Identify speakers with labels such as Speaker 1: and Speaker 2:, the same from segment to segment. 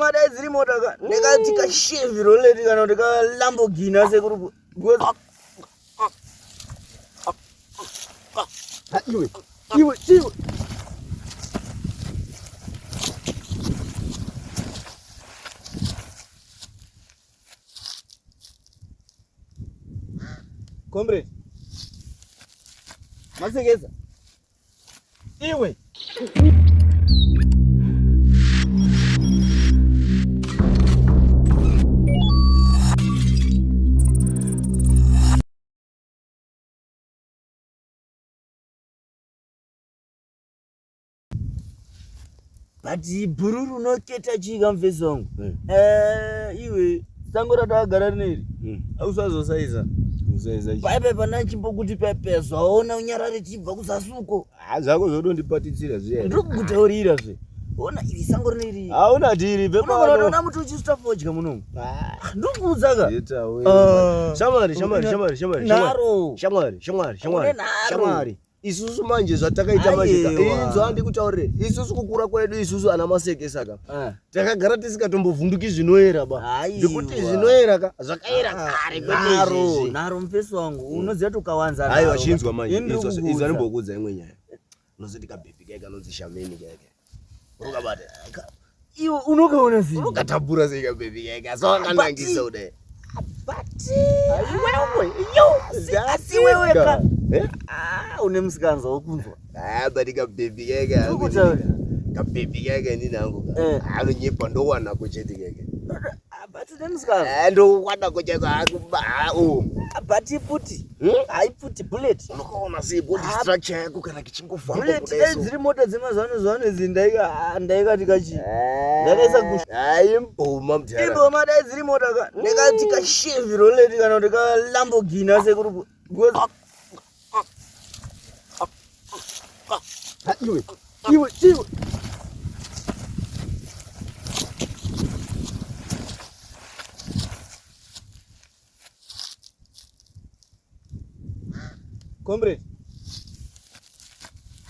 Speaker 1: madai ziri motaka ndikatika Chevrolet kana ndika Lamborghini sekuru iwe comrade Masegeza iwe Bati bururu no keta chika mfesi wangu. Iwe sango ratagara rineri. Ausazosaiza. Usaiza. Paipe pana chimbokuti pepeso aona unyarare chibva kusasuko.
Speaker 2: Zvako zvodondipatitsira zviya.
Speaker 1: Ndokutaurira zve. Ona iri sango rineri.
Speaker 2: Hauna dhiri pepa.
Speaker 1: Unoona muti uchisita fodya munongo. Ndokuudzaka.
Speaker 2: Yeta we. Shamwari. Isusu manje zvatakaita mashika. Inzwa ndikutaurire. Isusu kukura kwedu isusu ana maseke saka. Takagara tisingatombovhunduki zvinoera ba. Ndikuti zvinoera ka zvakaera kare kwete.
Speaker 1: Naro mfesi wangu unoziya tukawanza.
Speaker 2: Aiwa chinzwa manje. Izwa ndimbokudza imwe nyaya. Unozoti kabhebi keka nonzi Shameni keke. Urukabata.
Speaker 1: Iwe unokaona zini.
Speaker 2: Urukatabura sei kabhebi keka. Sawakandangisa ude.
Speaker 1: Bati wewe asi wewe ka une msikanza wokunzwa
Speaker 2: bati kabhebi keke kabhebi keke ninangu anonyepa ndowana kucheti keke
Speaker 1: bati une msikanza
Speaker 2: ndowana kucheti akuba
Speaker 1: bati puti haiputi bullet
Speaker 2: unokaona sei body structure yako kana kichingofamba
Speaker 1: bullet dziri mota dzemazano ndaikati kachi ndakaisa kush
Speaker 2: imboma mtara
Speaker 1: imboma dai dziri mota ka ndikatika Chevrolet kana ndika Lamborghini sekuru iwe comrade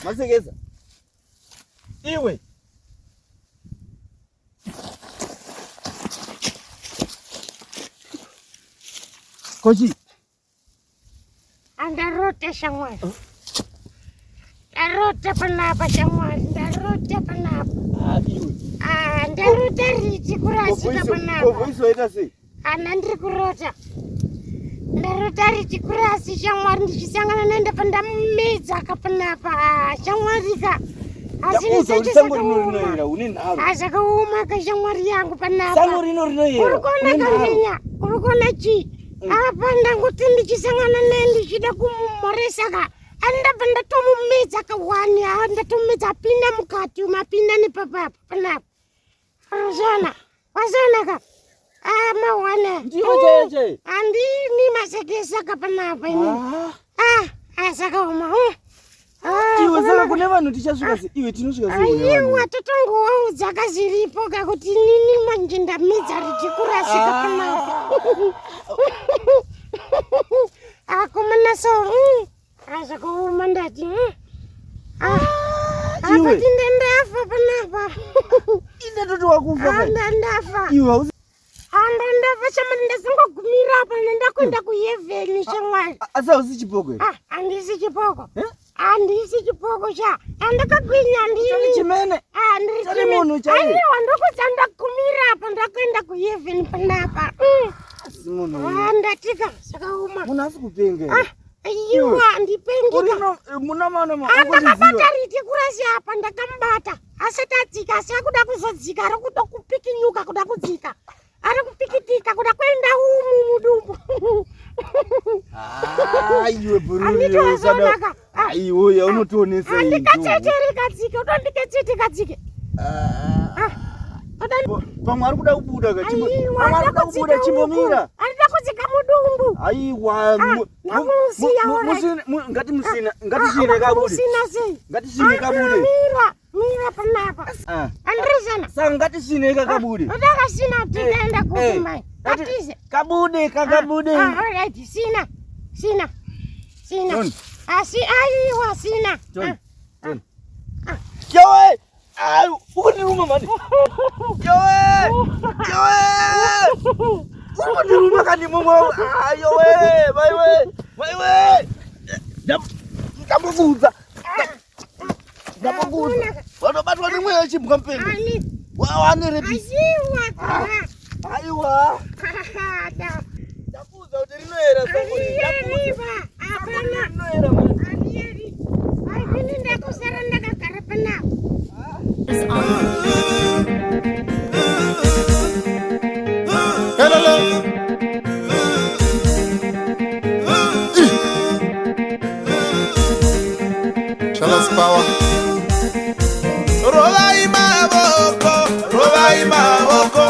Speaker 1: Masegeza iwe Koji
Speaker 3: andarote Shamwari Darote panapa Shamwari darote panapa
Speaker 1: iwe
Speaker 3: ndarote riti kurasika panapa
Speaker 1: voisoita sei
Speaker 3: ndiri kurota ndarota riti kurasi Shamwari ndichisangana nende pandamedza kapanapa Shamwari ka Asakauma ka Shamwari yangu panapa
Speaker 1: sango rino rinoyera
Speaker 3: urikona karinya urikona chi apa ndanguti ndichisangana ndichida kumumhoresa ka andapanda tomumedza kawani ndatomedza apinda mukati umapinda nepapapa panapa wazona ka mawana
Speaker 1: ndiwo cheche
Speaker 3: andini Masegeza ka panapa ini asakauma
Speaker 1: iwe saka kune vanhu tichasvika sei iwe tinosvika sei
Speaker 3: aiwa totongowaudza kaziripo kakuti nini manje ndamedza ritikurasika panapa akomana so asakauma ndati akati ndandafa panapa
Speaker 1: indatoti wakufa
Speaker 3: ndandafa
Speaker 1: iwe
Speaker 3: ndandafa Shamwari ndasingogumira apa ndandakwenda kuhevheni Shamwari
Speaker 1: asi hausi chipoko
Speaker 3: handisi chipoko handisi chipoko sha andakagwinya ndini
Speaker 1: chimene
Speaker 3: ndiri
Speaker 1: munhu chaiye
Speaker 3: aiwa ndokudza ndagumira apa ndakwenda kuhevheni panapa ndatika sakauma
Speaker 1: munhu asi kupenga
Speaker 3: aiwa ndipengika
Speaker 1: muna mana
Speaker 3: ndakabata riti kurasi apa ndakamubata asati adzika asi akuda kuzodzika ari kuda kupikinyuka kuda kudzika ari kupikitika kuda kuenda umu mudumbu
Speaker 1: iwe bururi aiwo yaunotionesa
Speaker 3: andikatseteri kadzike udondiketseti kadzike
Speaker 1: pamwe ari kuda kubuda kubuda chimbomira
Speaker 3: arida kudzika mudumbu
Speaker 1: aiwa ngatisine kabude
Speaker 3: mira panapa andirizana
Speaker 1: saka ngatisine kakabude
Speaker 3: udakasina tikaenda kukumai atize
Speaker 1: kabude
Speaker 3: alright sina asi aiwa sina
Speaker 1: Yowe ukundiruma mani. Yowe! Ukundiruma kani mumo. Yowe, baiwe. Ndamuvuza. Wano batu wani mwe chibuka mpende. Wani rebi. Aiwa. Ndavuza utirinoera sanguri.
Speaker 3: Ndavuza.
Speaker 1: Apana.
Speaker 3: Ini ndakusara ndakagara nawo.
Speaker 4: Hello. Shalas power. Roba imaboko.